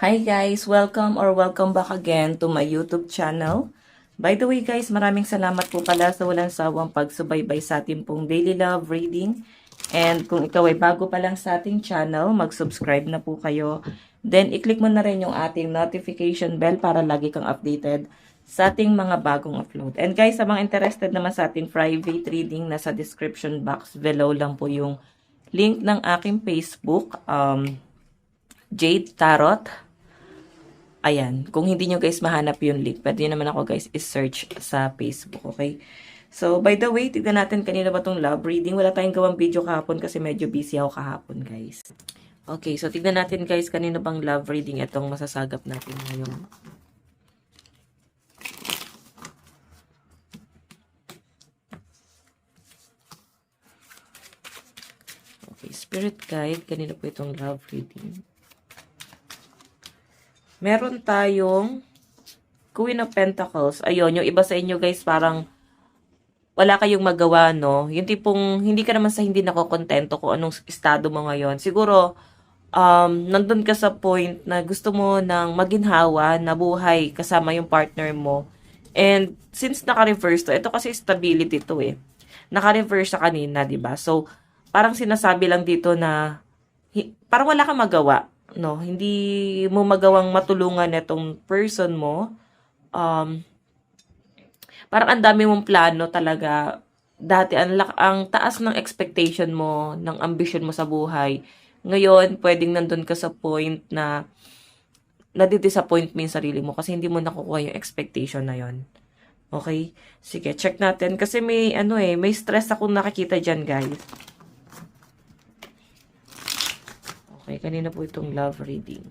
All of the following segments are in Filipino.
Hi guys! Welcome back again to my YouTube channel. By the way guys, maraming salamat po pala sa walang sawang pagsubaybay sa ating pong daily love reading. And kung ikaw ay bago pa lang sa ating channel, mag-subscribe na po kayo. Then, i-click mo na rin yung ating notification bell para lagi kang updated sa ating mga bagong upload. And guys, sa mga interested naman sa ating private reading, nasa description box below lang po yung link ng aking Facebook, Jade Tarot. Ayan, kung hindi nyo guys mahanap yung link, pwede naman ako guys is-search sa Facebook, okay? So, by the way, tignan natin kanina ba itong love reading. Wala tayong gawang video kahapon kasi medyo busy ako kahapon guys. Okay, so tignan natin guys kanina bang love reading itong masasagap natin ngayon. Okay, spirit guide, kanina po itong love reading. Meron tayong Queen of Pentacles. Ayun, yung iba sa inyo guys parang wala kayong magawa, no? Yung tipong hindi ka naman sa hindi nakokontento kung anong estado mo ngayon. Siguro, nandun ka sa point na gusto mo ng maginhawa na buhay kasama yung partner mo. And since naka-reverse to, ito kasi stability to eh. Naka-reverse sa kanina, diba? So, parang sinasabi lang dito na parang wala kang magawa. No, hindi mo magawang matulungan itong person mo. Parang ang dami mong plano talaga. Dati, ang taas ng expectation mo, ng ambition mo sa buhay. Ngayon, pwedeng nandun ka sa point na nadidisappoint mo yung sarili mo kasi hindi mo nakukuha yung expectation na yon. Okay? Sige, check natin. Kasi may, may stress akong nakikita dyan, guys. Okay, kanina po itong love reading.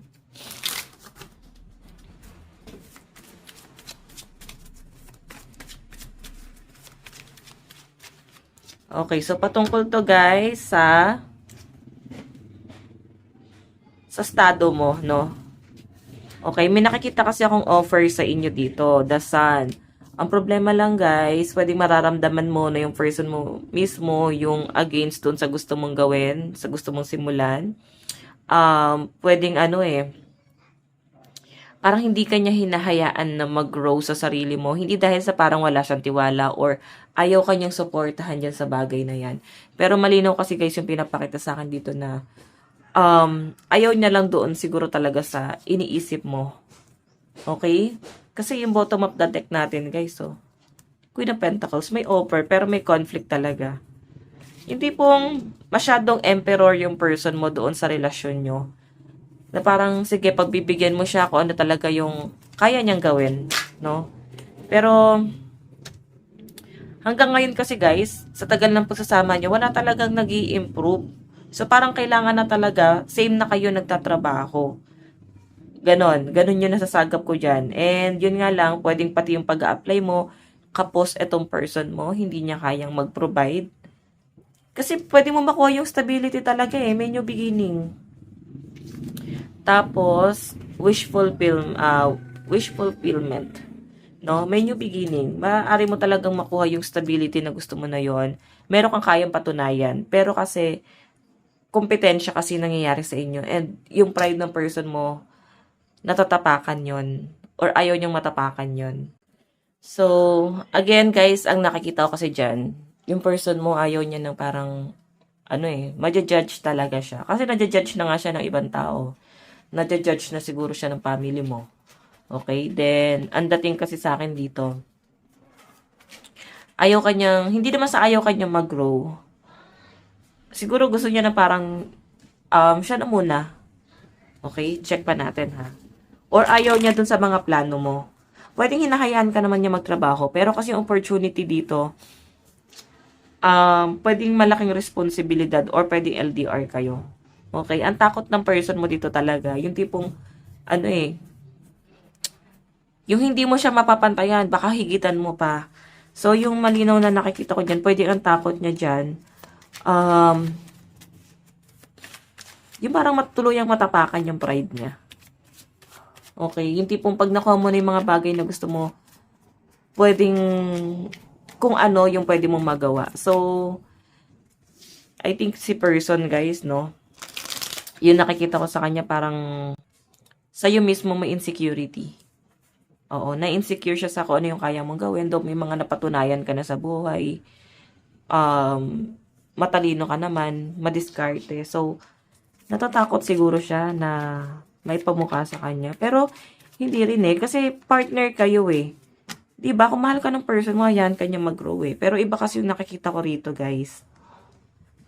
Okay, so patungkol to guys sa estado mo, no? Okay, may nakikita kasi akong offer sa inyo dito, the Sun. Ang problema lang guys, pwedeng mararamdaman mo na yung person mo mismo yung against dun sa gusto mong gawin, sa gusto mong simulan. Pwedeng parang hindi kanya hinahayaan na mag-grow sa sarili mo. Hindi dahil sa parang wala siyang tiwala or ayaw kanyang supportahan dyan sa bagay na yan. Pero malinaw kasi guys yung pinapakita sa akin dito na ayaw niya lang doon siguro talaga sa iniisip mo. Okay? Kasi yung bottom of the deck natin guys, so Queen of Pentacles, may offer pero may conflict talaga. Hindi pong masyadong emperor yung person mo doon sa relasyon nyo. Na parang, sige, pagbibigyan mo siya kung ano talaga yung kaya niyang gawin, no? Pero, hanggang ngayon kasi guys, sa tagal ng pagsasama niyo, wala talagang nag-i-improve. So, parang kailangan na talaga, same na kayo nagtatrabaho. Ganon yung nasasagap ko dyan. And, yun nga lang, pwedeng pati yung pag-a-apply mo, kapos etong person mo, hindi niya kayang mag-provide. Kasi pwede mo makuha yung stability talaga eh. May new beginning. Tapos, wish fulfillment. No? May new beginning. Maaari mo talagang makuha yung stability na gusto mo na yon. Meron kang kayang patunayan. Pero kasi, kompetensya kasi nangyayari sa inyo. And yung pride ng person mo, natatapakan yon. Or ayaw niyang matapakan yon. So, again guys, ang nakikita ko kasi dyan, yung person mo ayaw niya ng parang, madja-judge talaga siya. Kasi nadja-judge na nga siya ng ibang tao. Nadja-judge na siguro siya ng family mo. Okay? Then, ang dating kasi sa akin dito, hindi naman sa ayaw kanyang mag-grow. Siguro gusto niya na parang, siya na muna. Okay? Check pa natin ha. Or ayaw niya dun sa mga plano mo. Pwedeng hinahayaan ka naman niya magtrabaho. Pero kasi yung opportunity dito, pwedeng malaking responsibilidad or pwedeng LDR kayo. Okay? Ang takot ng person mo dito talaga, yung tipong, yung hindi mo siya mapapantayan, baka higitan mo pa. So, yung malinaw na nakikita ko dyan, pwedeng ang takot niya dyan, yung parang matuluyang matapakan yung pride niya. Okay? Yung tipong pag nakuha mo na yung mga bagay na gusto mo, pwedeng kung ano yung pwede mong magawa. So, I think si person, guys, no? Yung nakikita ko sa kanya parang sa'yo mismo may insecurity. Oo, na-insecure siya sa kung ano yung kaya mong gawin. Though may mga napatunayan ka na sa buhay. Matalino ka naman, madiskarte. So, natatakot siguro siya na may pamukha sa kanya. Pero, hindi rin eh. Kasi partner kayo eh. Diba? Kung mahal ka ng person mo, yan, kanya mag-grow eh. Pero iba kasi yung nakikita ko rito, guys.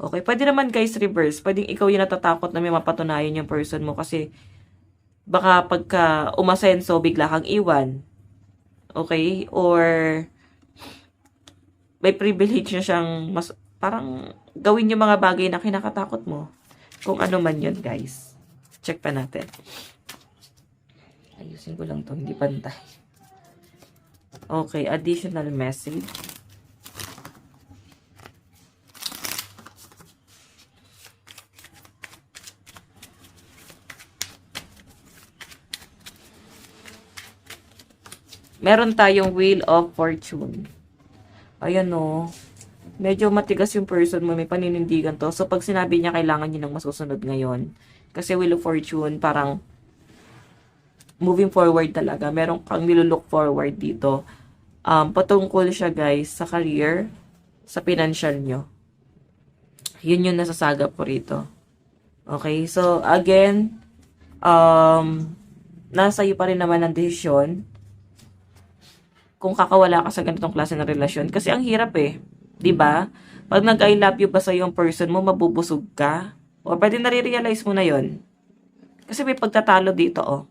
Okay, pwede naman guys reverse. Pwedeng ikaw yung natatakot na may mapatunayan yung person mo kasi baka pagka umasenso, bigla kang iwan. Okay? Or may privilege na siyang mas, parang gawin yung mga bagay na kinakatakot mo. Kung ano man yun, guys. Check pa natin. Ayusin ko lang to, hindi pantay. Okay, additional message. Meron tayong Wheel of Fortune. Ayan o. Medyo matigas yung person mo. May paninindigan to. So, pag sinabi niya, kailangan niya ng masusunod ngayon. Kasi Wheel of Fortune, parang moving forward talaga. Meron kang nilulook forward dito. Patungkol siya, guys, sa career, sa financial nyo. Yun yung nasasagap ko rito. Okay? So, again, nasa iyo pa rin naman ang desisyon kung kakawala ka sa ganitong klase ng relasyon. Kasi ang hirap eh. 'Di ba? Pag nag-I love you ba sa yung person mo, mabubusog ka? O pwede nare-realize mo na yon. Kasi may pagtatalo dito, oh.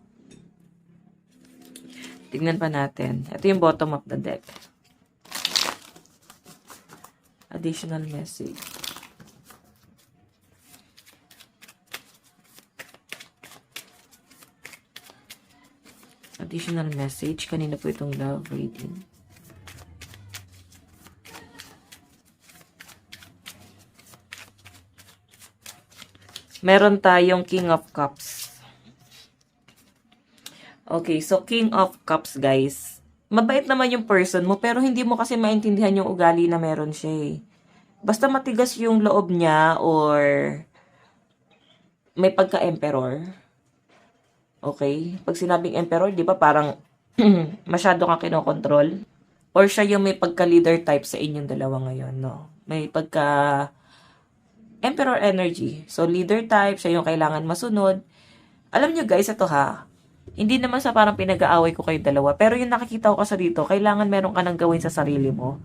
Tignan pa natin. Ito yung bottom of the deck. Additional message. Additional message. Kanina po itong love reading. Meron tayong King of Cups. Okay, so King of Cups, guys. Mabait naman yung person mo, pero hindi mo kasi maintindihan yung ugali na meron siya eh. Basta matigas yung loob niya or may pagka-emperor. Okay? Pag sinabing emperor, di ba parang masyado kang kinokontrol? Or siya yung may pagka-leader type sa inyong dalawa ngayon, no? May pagka emperor energy. So, leader type, siya yung kailangan masunod. Alam nyo guys, ito ha, hindi naman sa parang pinag-aaway ko kayong dalawa, pero yung nakikita ko kasi dito, kailangan meron ka nang gawin sa sarili mo.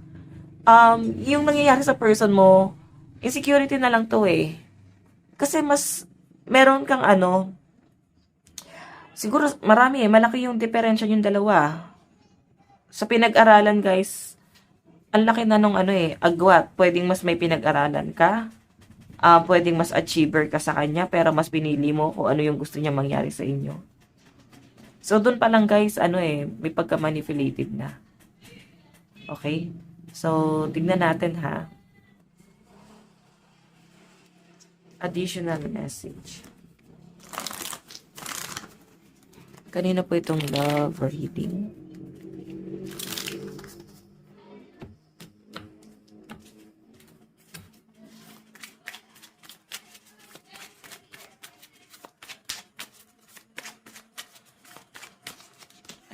Yung nangyayari sa person mo, insecurity na lang to eh. Kasi mas, meron kang ano, siguro marami eh, malaki yung diferensya yung dalawa. Sa pinag-aralan guys, ang laki na nung ano eh, agwat. Pwedeng mas may pinag-aralan ka, pwedeng mas achiever ka sa kanya, pero mas pinili mo kung ano yung gusto niya mangyari sa inyo. So, dun pa lang guys, ano eh, may pagka-manipulative na. Okay? So, tignan natin ha. Additional message. Kanina po itong love reading.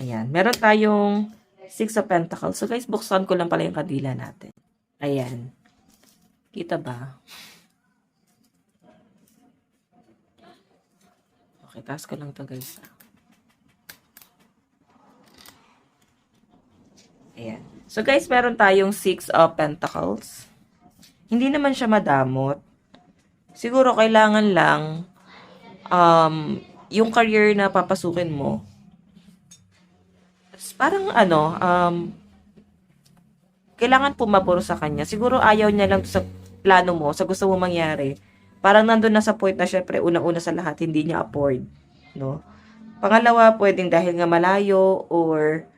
Ayan. Meron tayong Six of Pentacles. So guys, buksan ko lang pala yung kadila natin. Ayan. Kita ba? Okay, taas ko lang to guys. Ayan. So guys, meron tayong Six of Pentacles. Hindi naman siya madamot. Siguro kailangan lang yung career na papasukin mo. Parang ano, kailangan pumabor sa kanya. Siguro ayaw niya lang sa plano mo, sa gusto mo mangyari. Parang nandun na sa point na syempre, una-una sa lahat, hindi niya afford. No? Pangalawa, pwedeng dahil nga malayo or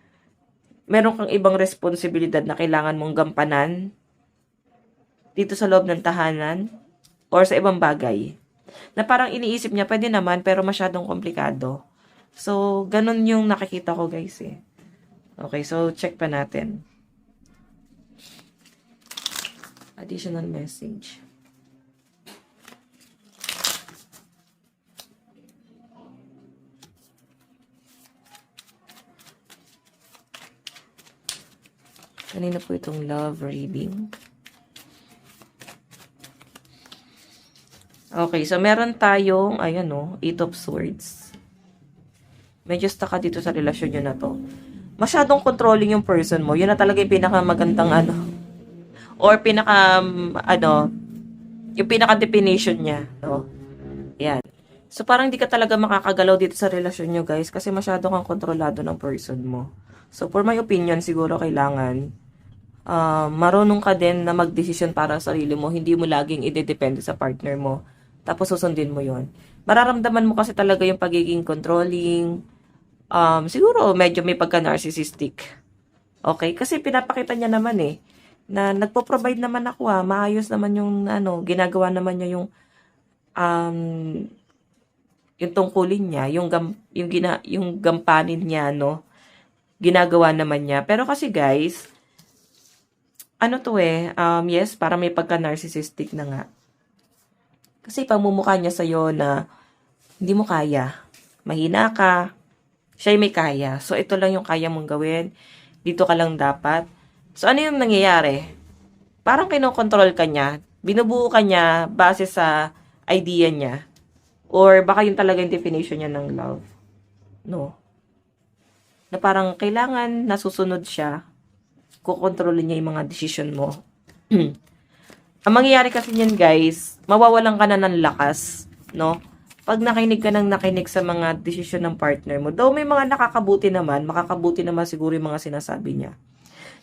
meron kang ibang responsibilidad na kailangan mong gampanan dito sa loob ng tahanan or sa ibang bagay. Na parang iniisip niya, pwede naman, pero masyadong komplikado. So, ganun yung nakikita ko guys eh. Okay, so check pa natin. Additional message. Kanina po itong love reading. Okay, so meron tayong, ayan o, Eight of Swords. Medyo stuck ka dito sa relasyon nyo na to. Masyadong controlling yung person mo. Yun na talaga yung pinakamagandang ano. Or yung pinaka-definition niya. No? Yan. So, parang hindi ka talaga makakagalaw dito sa relasyon nyo, guys. Kasi masyado kang kontrolado ng person mo. So, for my opinion, siguro kailangan marunong ka din na magdesisyon para sa sarili mo. Hindi mo laging idedepende sa partner mo. Tapos susundin mo yon. Mararamdaman mo kasi talaga yung pagiging controlling. Siguro medyo may pagka-narcissistic. Okay? Kasi pinapakita niya naman na nagpo-provide naman ako maayos naman yung ginagawa naman niya yung tungkulin niya, yung gampanin niya, ginagawa naman niya. Pero kasi guys, yes, para may pagka-narcissistic na nga. Kasi pamumukha niya sa'yo na hindi mo kaya. Mahina ka. Siya may kaya. So, ito lang yung kaya mong gawin. Dito ka lang dapat. So, ano yung nangyayari? Parang kinokontrol ka niya. Binubuo ka niya base sa idea niya. Or baka yun talaga yung definition niya ng love. No. Na parang kailangan nasusunod siya. Kukontrolin niya yung mga decision mo. Ang mangyayari kasi niyan, guys, mawawalan ka na ng lakas, no? Pag nakinig ka ng nakinig sa mga desisyon ng partner mo, though may mga makakabuti naman siguro yung mga sinasabi niya.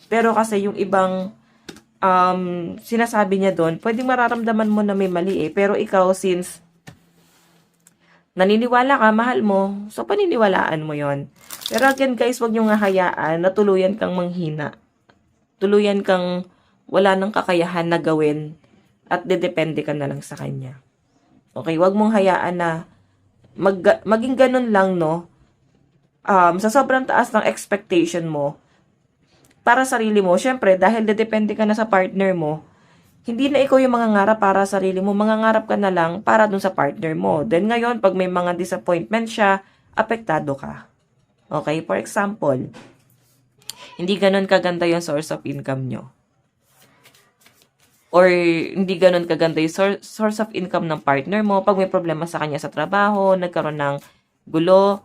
Pero kasi yung ibang sinasabi niya doon, pwedeng mararamdaman mo na may mali pero ikaw, since naniniwala ka, mahal mo, so paniniwalaan mo yon. Pero again, guys, wag nyo nga hayaan na tuluyan kang manghina. Tuluyan kang wala nang kakayahan na gawin at dedepende ka na lang sa kanya. Okay, wag mong hayaan na maging ganun lang, no? Sa sobrang taas ng expectation mo para sarili mo, syempre, dahil dedepende ka na sa partner mo, hindi na ikaw yung mangangarap para sa sarili mo, mangangarap ka na lang para dun sa partner mo. Then ngayon, pag may mga disappointment siya, apektado ka. Okay, for example, hindi ganun kaganda yung source of income nyo. Or hindi ganun kaganda yung source of income ng partner mo. Pag may problema sa kanya sa trabaho, nagkaroon ng gulo,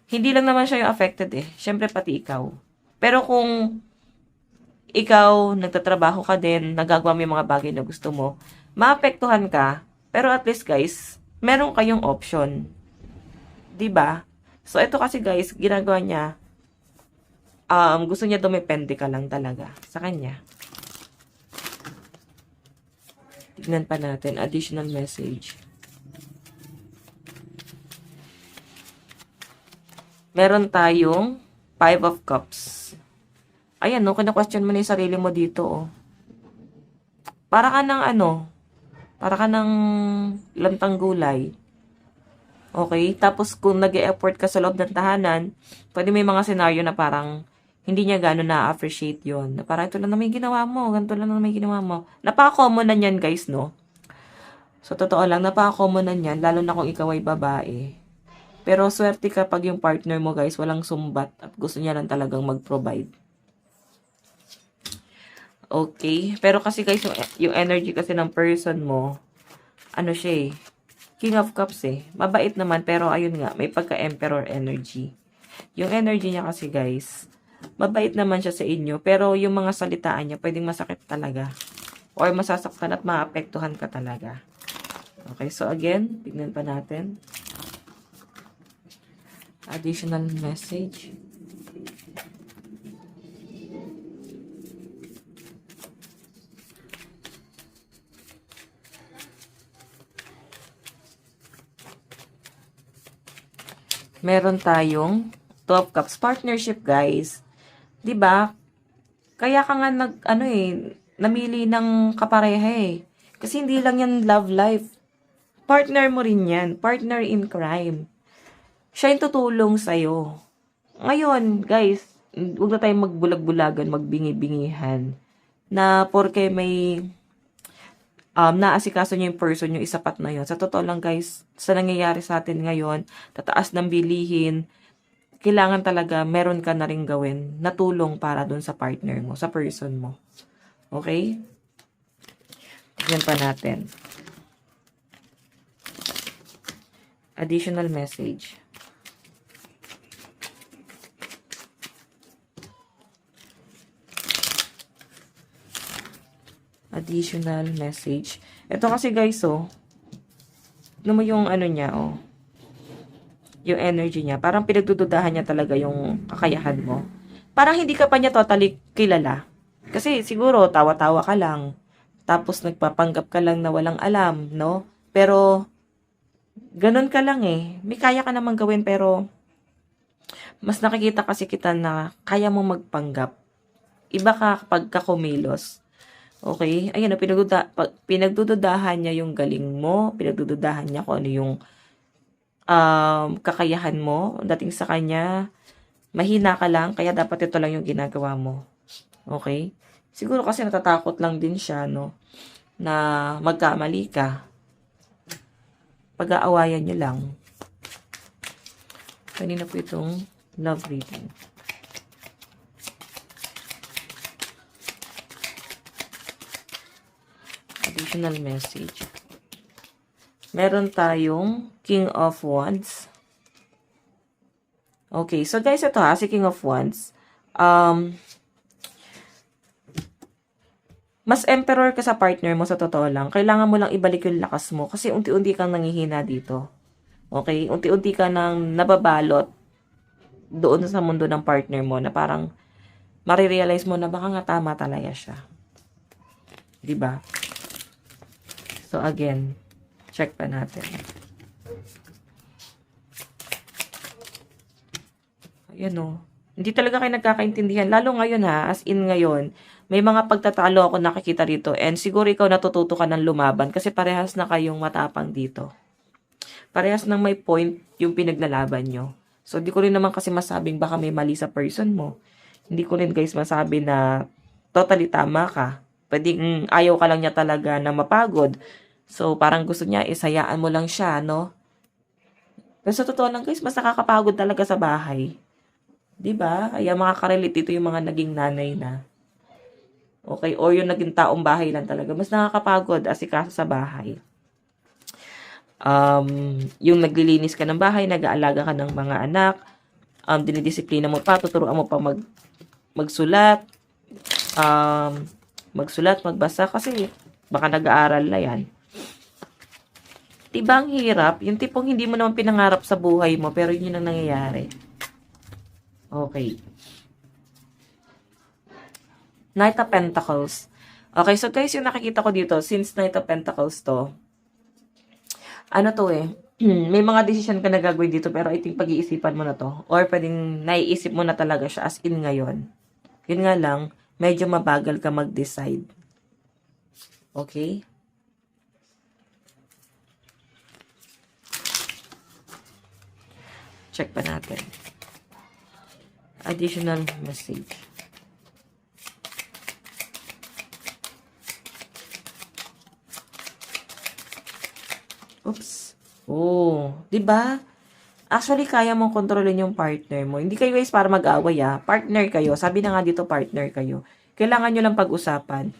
hindi lang naman siya yung affected Siyempre pati ikaw. Pero kung ikaw, nagtatrabaho ka din, nagagawa mo yung mga bagay na gusto mo, maapektuhan ka, pero at least guys, meron kayong option. 'Di ba? So ito kasi guys, ginagawa niya, gusto niya dumepende ka lang talaga sa kanya. Tignan pa natin, additional message. Meron tayong 5 of Cups. Ayan, kina-question mo na yung sarili mo dito, Para ka ng lantang gulay. Okay? Tapos, kung nag-e-effort ka sa loob ng tahanan, pwede may mga senaryo na parang hindi niya gano'n na-appreciate yon. Na parang ito lang naman yung ginawa mo, ganito lang naman yung ginawa mo. Napaka-common na yan, guys, no? So, totoo lang, napaka-common na yan, lalo na kung ikaw ay babae. Pero, swerte kapag yung partner mo, guys, walang sumbat at gusto niya lang talagang mag-provide. Okay? Pero kasi, guys, yung energy kasi ng person mo, siya King of Cups Mabait naman, pero ayun nga, may pagka-emperor energy. Yung energy niya kasi, guys, mabait naman siya sa inyo, pero yung mga salitaan niya, pwedeng masakit talaga. Or masasaktan at maapektuhan ka talaga. Okay, so again, tignan pa natin. Additional message. Meron tayong 2 of Cups partnership, guys. 'Di ba? Kaya ka nga namili ng kapareha Kasi hindi lang yan love life. Partner mo rin yan. Partner in crime. Siya yung tutulong sa'yo. Ngayon, guys, huwag na tayong magbulag-bulagan, magbingi-bingihan. Na porke may naasikaso niyo yung person yung isapat na yon. Sa totoo lang, guys, sa nangyayari sa atin ngayon, tataas ng bilihin, kailangan talaga meron ka na rin gawin na tulong para dun sa partner mo, sa person mo. Okay? Tignan pa natin. Additional message. Additional message. Ito kasi guys, ano mo yung ano niya, yung energy niya. Parang pinagdududahan niya talaga yung kakayahan mo. Parang hindi ka pa niya totally kilala. Kasi siguro, tawa-tawa ka lang. Tapos nagpapanggap ka lang na walang alam, no? Pero, ganun ka lang eh. May kaya ka namang gawin pero, mas nakikita kasi kita na kaya mo magpanggap. Iba ka kapag kakumilos. Okay? Ayun, pinagdududahan niya yung galing mo, pinagdududahan niya kung ano yung kakayahan mo dating sa kanya. Mahina ka lang, kaya dapat ito lang yung ginagawa mo. Okay? Siguro kasi natatakot lang din siya, no? Na magkamali ka. Pag-aawayan niyo lang. Kanina po itong love reading. Additional message. Meron tayong King of Wands. Okay, so guys, ito si King of Wands. Mas emperor ka sa partner mo sa totoo lang. Kailangan mo lang ibalik yung lakas mo kasi unti-unti kang nangihina dito. Okay? Unti-unti ka nang nababalot doon sa mundo ng partner mo na parang marirealize mo na baka nga tama talaga siya. 'Di ba? So again, check pa natin. Ayan Hindi talaga kayo nagkakaintindihan. Lalo ngayon as in ngayon, may mga pagtatalo ako nakikita rito and siguro ikaw natututo ka ng lumaban kasi parehas na kayong matapang dito. Parehas nang may point yung pinaglalaban nyo. So, di ko rin naman kasi masabing baka may mali sa person mo. Hindi ko rin guys masabi na totally tama ka. Pwedeng ayaw ka lang niya talaga na mapagod. So, parang gusto niya, isayaan mo lang siya, no? Pero sa totoo lang guys, mas nakakapagod talaga sa bahay. 'Di ba? Kaya makaka-relate dito yung mga naging nanay na. Okay, or yung naging taong bahay lang talaga. Mas nakakapagod asikaso sa bahay. Yung naglilinis ka ng bahay, nag-aalaga ka ng mga anak, dinidisiplina mo pa, tuturuan mo pa magsulat, magbasa, kasi baka nag-aaral na yan. Diba ang hirap? Yung tipong hindi mo naman pinangarap sa buhay mo, pero yun ang nangyayari. Okay. Knight of Pentacles. Okay, so guys, yung nakikita ko dito, since Knight of Pentacles to, may mga decision ka na gagawin dito, pero I think pag-iisipan mo na to. Or pwedeng naiisip mo na talaga siya as in ngayon. Yun nga lang, medyo mabagal ka mag-decide. Okay? Check pa natin. Additional message. Oops. Oh, 'di ba? Actually, kaya mong kontrolin yung partner mo. Hindi kayo guys para mag-away Partner kayo. Sabi na nga dito, partner kayo. Kailangan nyo lang pag-usapan.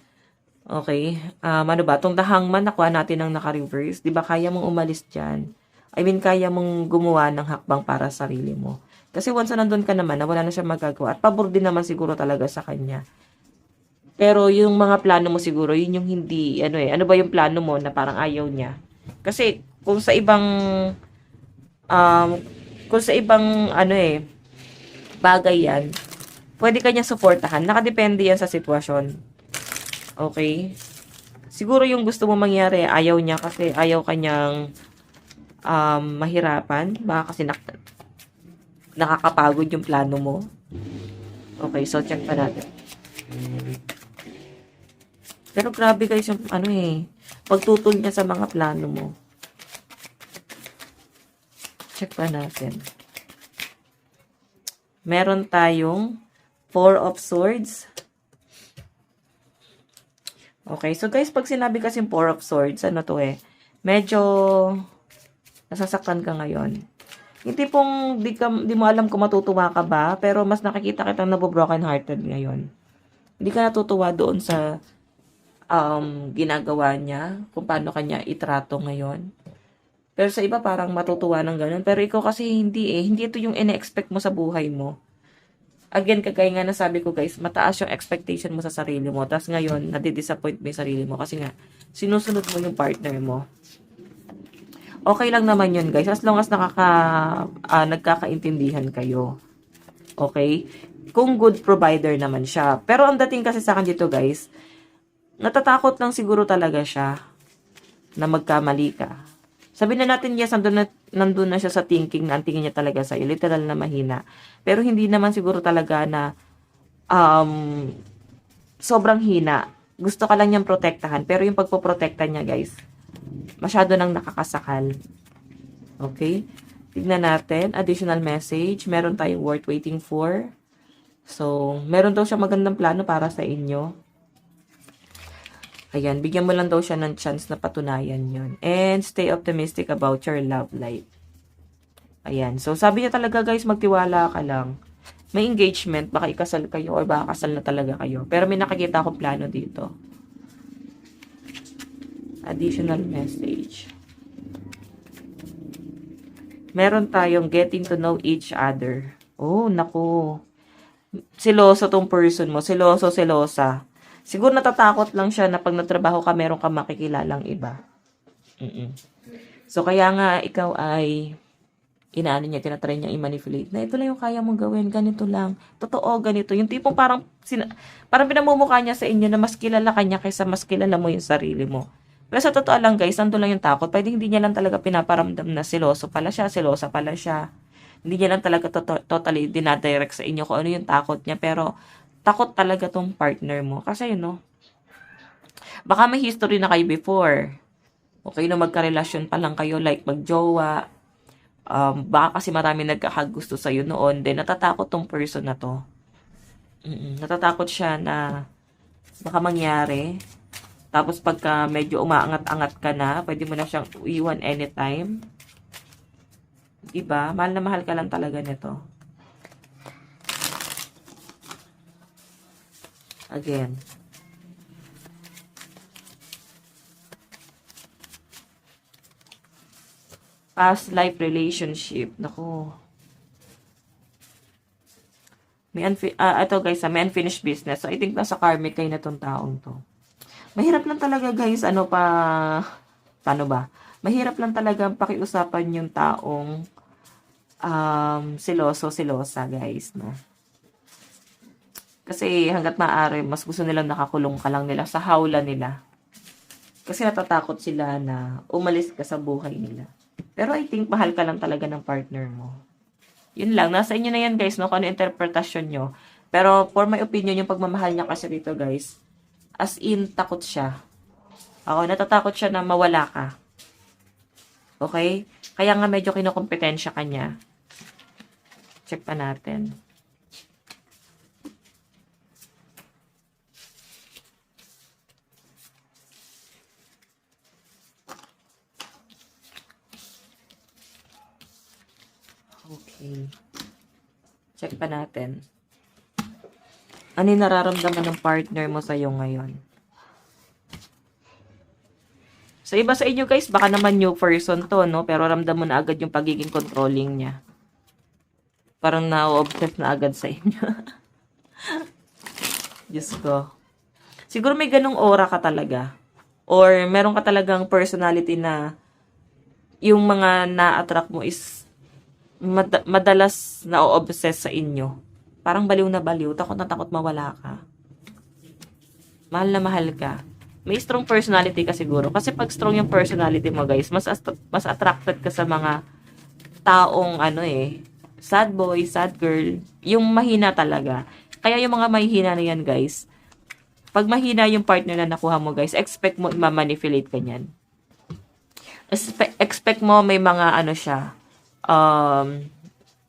Okay? Ano ba? Itong The Hangman, nakuha natin ng naka-reverse. 'Di ba kaya mong umalis dyan? I mean, kaya mong gumawa ng hakbang para sa sarili mo. Kasi once na nandun ka naman, na wala na siya magagawa. At pabor din naman siguro talaga sa kanya. Pero yung mga plano mo siguro, yun yung hindi, ano ba yung plano mo na parang ayaw niya? Kasi kung sa ibang bagay yan, pwede kanya suportahan. Nakadepende yan sa sitwasyon. Okay? Siguro yung gusto mo mangyari, ayaw niya kasi ayaw kanyang mahirapan. Baka kasi nakakapagod yung plano mo. Okay, so check pa natin. Pero grabe guys yung pagtutol niya sa mga plano mo. Check pa natin. Meron tayong 4 of Swords. Okay, so guys, pag sinabi kasi 4 of Swords, medyo nasasaktan ka ngayon. Yung tipong di mo alam kung matutuwa ka ba, pero mas nakikita kitang nabo-broken hearted ngayon. Hindi ka natutuwa doon sa ginagawa niya, kung paano kanya itrato ngayon. Pero sa iba parang matutuwa ng ganun. Pero ikaw kasi hindi eh. Hindi ito yung ine-expect mo sa buhay mo. Again, kagaya nga na sabi ko guys, mataas yung expectation mo sa sarili mo. Tapos ngayon, nadi-disappoint mo yung sarili mo. Kasi nga, sinusunod mo yung partner mo. Okay lang naman yun guys. As long as nagkakaintindihan kayo. Okay? Kung good provider naman siya. Pero ang dating kasi sa akin dito guys, natatakot lang siguro talaga siya na magkamali ka. Sabihin na natin, yes, nandun na siya sa thinking na ang tingin niya talaga sa'yo. Literal na mahina. Pero hindi naman siguro talaga na sobrang hina. Gusto ka lang niyang protektahan. Pero yung pagpoprotekta niya, guys, masyado nang nakakasakal. Okay? Tignan natin. Additional message. Meron tayong worth waiting for. So, meron daw siya magandang plano para sa inyo. Ayan, bigyan mo lang daw siya ng chance na patunayan yun. And stay optimistic about your love life. Ayan, so sabi niya talaga guys, magtiwala ka lang. May engagement, baka ikasal kayo or baka kasal na talaga kayo. Pero may nakikita akong plano dito. Additional message. Meron tayong getting to know each other. Oh, naku. Siloso tong person mo. Siloso, silosa. Siguro natatakot lang siya na pag natrabaho ka, meron ka makikilalang iba. So, kaya nga, ikaw ay, inaano niya, tinatry niya i-manipulate na ito lang yung kaya mong gawin, ganito lang. Totoo, ganito. Yung tipong parang pinamumukha niya sa inyo na mas kilala kanya kaysa mas kilala mo yung sarili mo. Pero sa totoo lang guys, nandun lang yung takot. Pwede hindi niya lang talaga pinaparamdam na siloso pala siya, silosa pala siya. Hindi niya lang talaga totally dinadirect sa inyo kung ano yung takot niya. Pero, takot talaga tong partner mo. Kasi, baka may history na kayo before. Okay, no, magka-relasyon pa lang kayo, like magjowa. Baka kasi marami nagkakagusto sa'yo noon. Then, natatakot tong person na to. Natatakot siya na baka mangyari. Tapos, pagka medyo umaangat-angat ka na, pwede mo na siyang iwan anytime. Diba? Mahal na mahal ka lang talaga nito. Again. Past life relationship. Naku. Ito guys, may unfinished business. So, I think nasa karmic kayo na tong taong to. Mahirap lang talaga guys, paano ba? Mahirap lang talaga pakiusapan yung taong silosa guys, no? Kasi hanggat maaari, mas gusto nilang nakakulong ka lang nila sa hawla nila. Kasi natatakot sila na umalis ka sa buhay nila. Pero I think mahal ka lang talaga ng partner mo. Yun lang, nasa inyo na yan guys, no? Kung ano interpretasyon nyo. Pero for my opinion, yung pagmamahal niya kasi dito guys, as in, takot siya. Ako, natatakot siya na mawala ka. Okay? Kaya nga medyo kinukompetensya ka niya. Check pa natin. Okay. Check pa natin. Ano yung nararamdaman ng partner mo sa'yo ngayon? Sa iba sa inyo guys, baka naman new person to, no? Pero ramdam mo na agad yung pagiging controlling niya. Parang na-obsess na agad sa inyo. Diyos ko. Siguro may ganong aura ka talaga. Or meron ka talagang personality na yung mga na-attract mo is madalas na-obsess sa inyo. Parang baliw na baliw. Takot na takot mawala ka. Mahal na mahal ka. May strong personality ka siguro. Kasi pag strong yung personality mo guys, mas attracted ka sa mga taong sad boy, sad girl. Yung mahina talaga. Kaya yung mga mahina na yan guys, pag mahina yung partner na nakuha mo guys, expect mo ma-manipulate ka niyan. Expect mo may mga siya,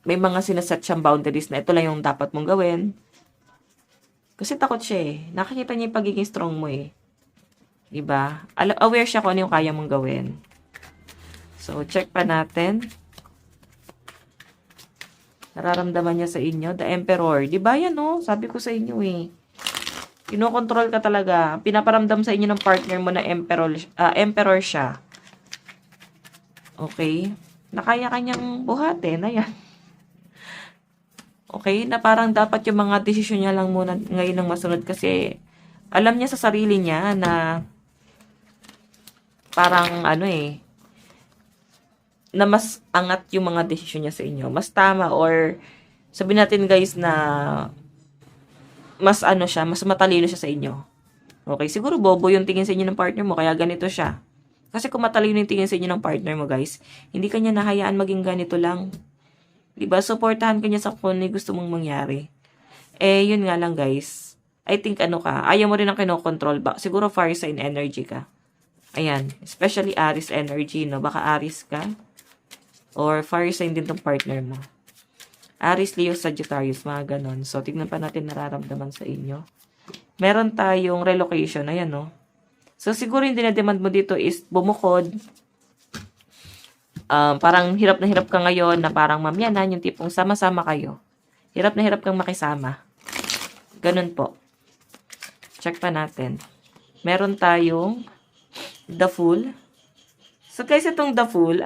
may mga sinaset siyang boundaries na ito lang yung dapat mong gawin. Kasi takot siya eh. Nakikita niya yung pagiging strong mo eh. Diba? Aware siya kung ano yung kaya mong gawin. So, check pa natin. Nararamdaman niya sa inyo. The Emperor. Di ba yan, no? Sabi ko sa inyo, eh. Kinokontrol ka talaga. Pinaparamdam sa inyo ng partner mo na emperor siya. Okay? Nakaya kanyang buhatin. Ayan. Okay? Na parang dapat yung mga desisyon niya lang muna ngayon ang masunod kasi alam niya sa sarili niya na parang na mas angat yung mga desisyon niya sa inyo. Mas tama or sabihin natin guys na mas mas matalino siya sa inyo. Okay, siguro bobo yung tingin sa inyo ng partner mo kaya ganito siya. Kasi kung matalino yung tingin sa inyo ng partner mo guys, hindi kanya nahayaan maging ganito lang. Diba? Supportahan kanya sa kung ano gusto mong mangyari. Yun nga lang guys. I think ayaw mo rin ang kinokontrol ba? Siguro fire sign energy ka. Ayan. Especially Aries energy, no? Baka Aries ka. Or fire sign din tong partner mo. Aries, Leo, Sagittarius, mga ganon. So, tignan pa natin nararamdaman sa inyo. Meron tayong relocation. Ayan, no? So, siguro yung dinademand mo dito is bumukod. Parang hirap na hirap ka ngayon na parang mamyanan, yung tipong sama-sama kayo. Hirap na hirap kang makisama. Ganun po. Check pa natin. Meron tayong The Fool. So, guys, itong The Fool,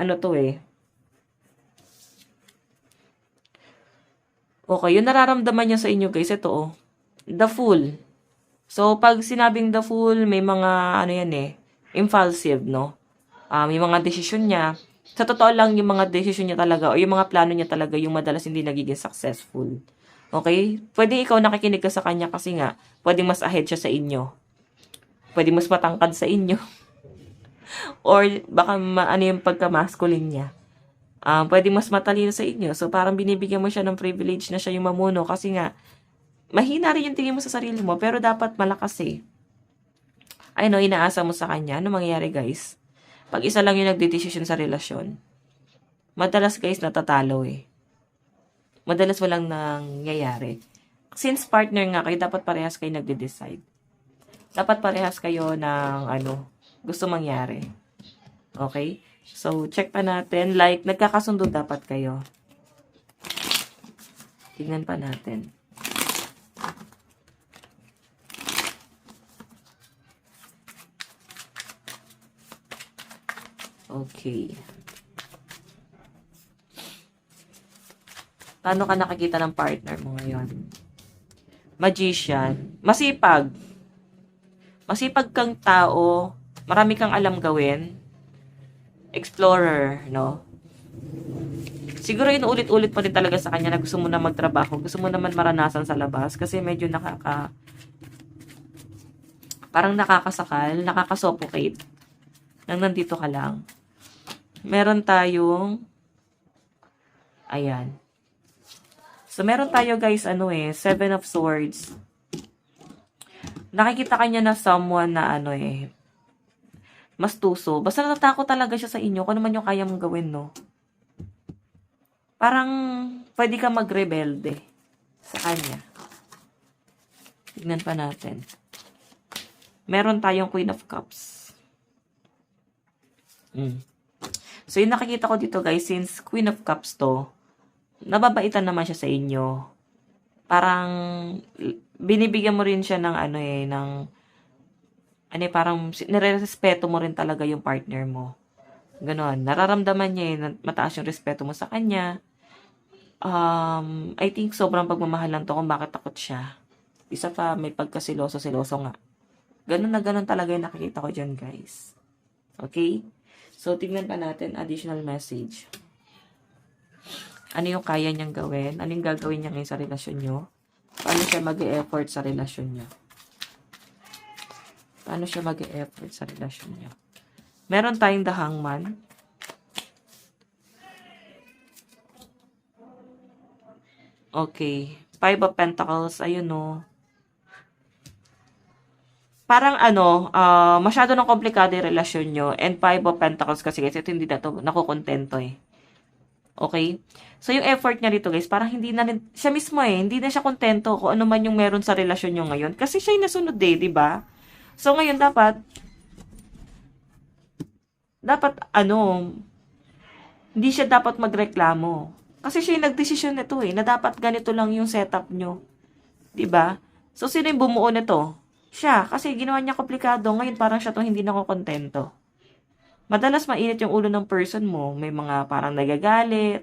Okay, yung nararamdaman niya sa inyo, guys, ito, The Fool. So, pag sinabing The Fool, may mga, impulsive, no? Yung mga desisyon niya, sa totoo lang, yung mga desisyon niya talaga, o yung mga plano niya talaga, yung madalas hindi nagiging successful. Okay? Pwede ikaw nakikinig ka sa kanya kasi nga, pwedeng mas ahead siya sa inyo. Pwede mas matangkad sa inyo. Or, baka yung pagka-masculine niya. Pwede mas matalino sa inyo. So, parang binibigyan mo siya ng privilege na siya yung mamuno kasi nga, mahina rin yung tingin mo sa sarili mo, pero dapat malakas eh. Inaasa mo sa kanya. Ano mangyayari guys? Pag isa lang yung nagdedesisyon sa relasyon, madalas guys natatalo eh. Madalas walang nangyayari. Since partner nga kayo, dapat parehas kayo nagde-decide. Dapat parehas kayo ng gusto mangyari. Okay? So, check pa natin. Like, nagkakasundo dapat kayo. Tingnan pa natin. Okay. Paano ka nakikita ng partner mo ngayon? Magician. Masipag. Masipag kang tao. Marami kang alam gawin. Explorer, no? Siguro inuulit-ulit mo din talaga sa kanya na gusto mo na magtrabaho. Gusto mo naman maranasan sa labas. Kasi medyo parang nakakasakal, nakakasuffocate. Nang nandito ka lang. Meron tayong ayan. So, meron tayo guys, 7 of Swords. Nakikita kanya na someone na mas tuso. Basta natatakot talaga siya sa inyo kung ano man yung kaya mong gawin, no? Parang pwede ka magrebelde sa kanya. Tignan pa natin. Meron tayong Queen of Cups. So, yung nakikita ko dito guys, since Queen of Cups to, nababaitan naman siya sa inyo. Parang binibigyan mo rin siya ng parang nire-respeto mo rin talaga yung partner mo. Ganon. Nararamdaman niya na mataas yung respeto mo sa kanya. I think sobrang pagmamahal lang to kung bakit takot siya. Isa pa, may pagkasiloso-siloso nga. Ganon na ganon talaga yung nakikita ko dyan, guys. Okay? So, tignan pa natin additional message. Ano yung kaya niyang gawin? Ano yung gagawin niya ngayon sa relasyon niyo? Paano siya mag-e-effort sa relasyon niyo? Paano siya mag-e-effort sa relasyon niyo? Meron tayong The Hangman. Okay. 5 of Pentacles. Ayun, no. Parang masyado nang komplikado yung relasyon nyo. And 5 of Pentacles kasi guys, ito hindi na to nakukontento eh. Okay? So, yung effort niya dito guys, parang hindi na rin, siya mismo hindi na siya kontento kung ano man yung meron sa relasyon nyo ngayon. Kasi siya yung nasunod di ba? So, ngayon dapat, hindi siya dapat magreklamo. Kasi siya yung nagdesisyon nito na dapat ganito lang yung setup nyo. 'Di ba? So, sino yung bumuo nito? Siya. Kasi ginawa niya komplikado. Ngayon, parang siya tong hindi nakokontento. Madalas mainit yung ulo ng person mo. May mga parang nagagalit,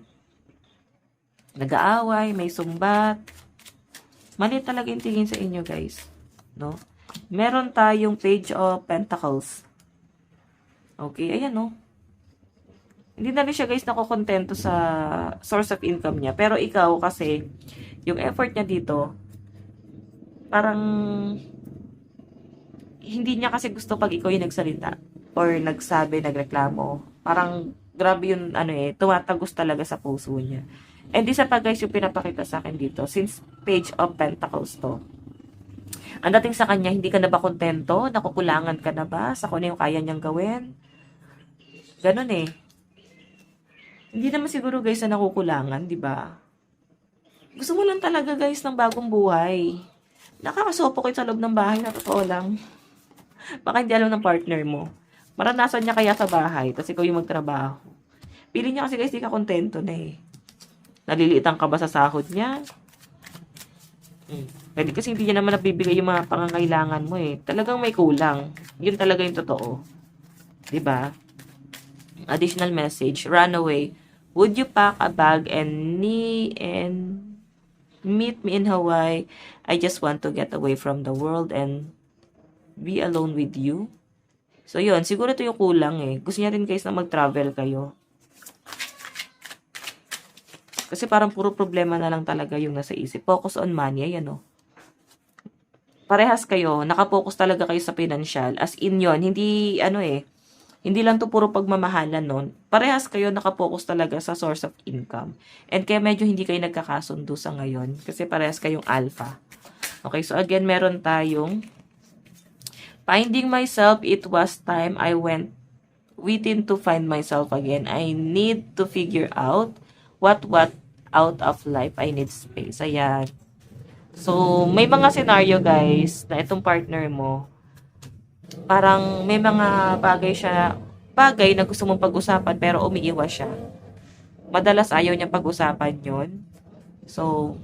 nag-aaway, may sumbat. Mali talaga yung tingin sa inyo, guys. No? Meron tayong Page of Pentacles. Okay, ayan, no? Hindi na rin siya, guys, nakokontento sa source of income niya. Pero ikaw, kasi, yung effort niya dito, parang, hindi niya kasi gusto pag ikaw yung nagsalita. Or nagsabi, nagreklamo. Parang, grabe yun, tumatagos talaga sa puso niya. And isa pa, guys, yung pinapakita sa akin dito, since Page of Pentacles to, ang dating sa kanya, hindi ka na ba kontento? Nakukulangan ka na ba sa kung ano yung kaya niyang gawin? Ganun eh. Hindi naman siguro, guys, na nakukulangan, di ba? Gusto mo lang talaga, guys, ng bagong buhay. Nakakasuffocate sa loob ng bahay, na totoo lang. Baka hindi alam ng partner mo. Maranasan niya kaya sa bahay, tapos ikaw yung magtrabaho. Pili niya kasi, guys, di ka kontento na eh. Naliliitan ka ba sa sahod niya? Pwede kasi hindi niya naman nabibigay yung mga pangangailangan mo eh. Talagang may kulang. Yun talaga yung totoo. 'Di ba? Additional message, run away. Would you pack a bag and meet me in Hawaii? I just want to get away from the world and be alone with you. So yun, siguro ito yung kulang eh. Gusto niya rin, guys, na mag-travel kayo. Kasi parang puro problema na lang talaga yung nasa isip. Focus on money, ayan o. Parehas kayo, nakapokus talaga kayo sa financial. As in yon, hindi, hindi lang to puro pagmamahalan nun. Parehas kayo nakapokus talaga sa source of income. And kaya medyo hindi kayo nagkakasundo sa ngayon. Kasi parehas kayong alpha. Okay, so again, meron tayong finding myself, it was time I went within to find myself again. I need to figure out what out of life I need space. Ayan. So, may mga scenario, guys, na itong partner mo, parang may mga bagay na gusto mong pag-usapan, pero umiiwas siya. Madalas ayaw niya pag-usapan yon. So,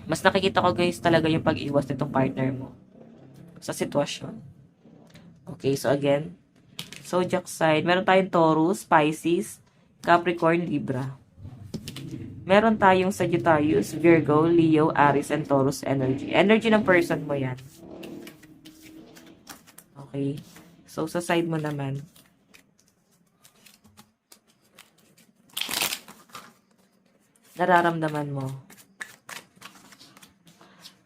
mas nakikita ko, guys, talaga yung pag-iwas nitong partner mo sa sitwasyon. Okay, so again, zodiac sign, meron tayong Taurus, Pisces, Capricorn, Libra. Meron tayong Sagittarius, Virgo, Leo, Aries, and Taurus energy. Energy ng person mo yan. Okay. So, sa side mo naman. Nararamdaman mo.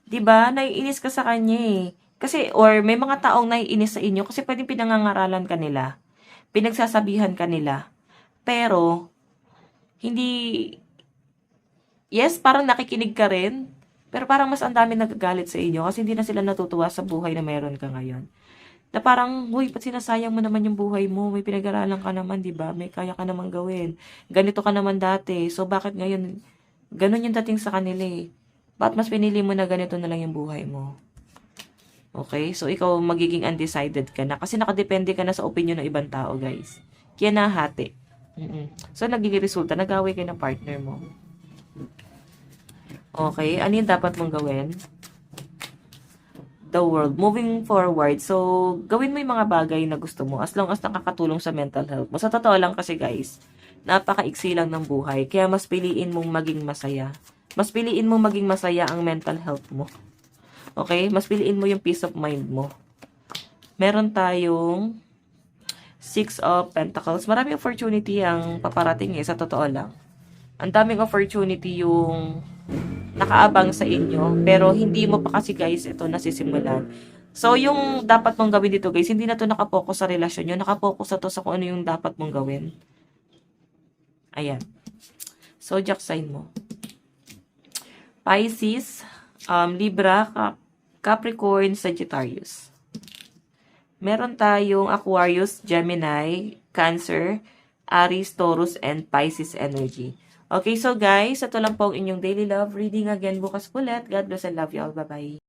Diba? Naiinis ka sa kanya eh. Kasi, or may mga taong naiinis sa inyo kasi pwedeng pinangangaralan ka nila. Pinagsasabihan ka nila. Pero, hindi... Yes, parang nakikinig ka rin, pero parang mas ang dami nagagalit sa inyo kasi hindi na sila natutuwa sa buhay na meron ka ngayon. Na parang, huy, ba't sinasayang mo naman yung buhay mo? May pinag-aralan ka naman, di ba? May kaya ka naman gawin. Ganito ka naman dati. So, bakit ngayon, ganun yung dating sa kanila eh. Ba't mas pinili mo na ganito na lang yung buhay mo? Okay? So, ikaw magiging undecided ka na kasi nakadepende ka na sa opinion ng ibang tao, guys. Kaya nahati. So, nagiging resulta, nag-away kayo ng partner mo. Okay, ano yung dapat mong gawin? The world. Moving forward, so, gawin mo yung mga bagay na gusto mo as long as nakakatulong sa mental health mo. Sa totoo lang kasi, guys, napaka-iksi lang ng buhay. Kaya mas piliin mong maging masaya. Mas piliin mong maging masaya ang mental health mo. Okay? Mas piliin mo yung peace of mind mo. Meron tayong Six of Pentacles. Maraming opportunity ang paparating sa totoo lang. Ang daming opportunity yung nakaabang sa inyo, pero hindi mo pa kasi, guys, ito nasisimulan. So, yung dapat mong gawin dito, guys, hindi na to nakapokus sa relasyon nyo, nakapokus na to sa kung ano yung dapat mong gawin. Ayan. Zodiac sign mo. Pisces, Libra, Capricorn, Sagittarius. Meron tayong Aquarius, Gemini, Cancer, Aries, Taurus, and Pisces energy. Okay, so guys, ito lang po ang inyong daily love reading. Again, bukas ulit. God bless and love you all. Bye-bye.